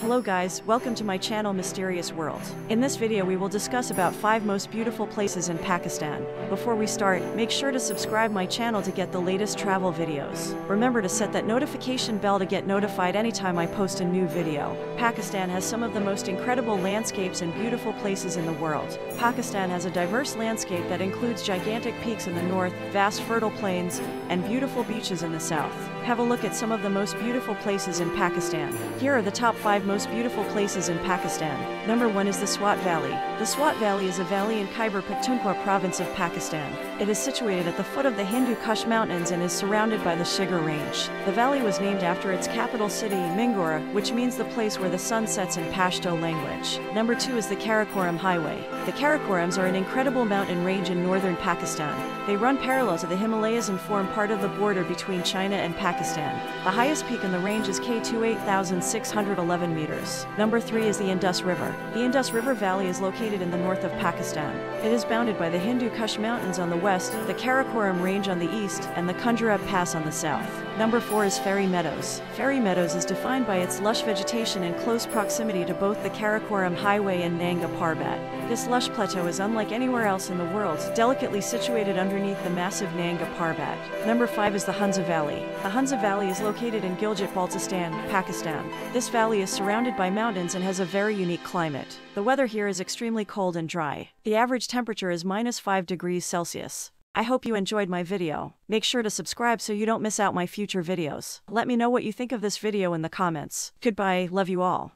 Hello guys, welcome to my channel Mysterious World. In this video we will discuss about 5 most beautiful places in Pakistan. Before we start, make sure to subscribe my channel to get the latest travel videos. Remember to set that notification bell to get notified anytime I post a new video. Pakistan has some of the most incredible landscapes and beautiful places in the world. Pakistan has a diverse landscape that includes gigantic peaks in the north, vast fertile plains, and beautiful beaches in the south. Have a look at some of the most beautiful places in Pakistan. Here are the top 5 most beautiful places in Pakistan. Number 1 is the Swat Valley. The Swat Valley is a valley in Khyber Pakhtunkhwa province of Pakistan. It is situated at the foot of the Hindu Kush Mountains and is surrounded by the Shigar Range. The valley was named after its capital city, Mingora, which means the place where the sun sets in Pashto language. Number 2 is the Karakoram Highway. The Karakorams are an incredible mountain range in northern Pakistan. They run parallel to the Himalayas and form part of the border between China and Pakistan. The highest peak in the range is K2 8,611 meters. Number 3 is the Indus River. The Indus River Valley is located in the north of Pakistan. It is bounded by the Hindu Kush Mountains on the west, the Karakoram Range on the east, and the Kunjarab Pass on the south. Number 4 is Fairy Meadows. Fairy Meadows is defined by its lush vegetation in close proximity to both the Karakoram Highway and Nanga Parbat. This lush plateau is unlike anywhere else in the world, delicately situated underneath the massive Nanga Parbat. Number 5 is the Hunza Valley. The Hunza Valley is located in Gilgit-Baltistan, Pakistan. This valley is surrounded by mountains and has a very unique climate. The weather here is extremely cold and dry. The average temperature is -5 degrees Celsius. I hope you enjoyed my video. Make sure to subscribe so you don't miss out my future videos. Let me know what you think of this video in the comments. Goodbye, love you all.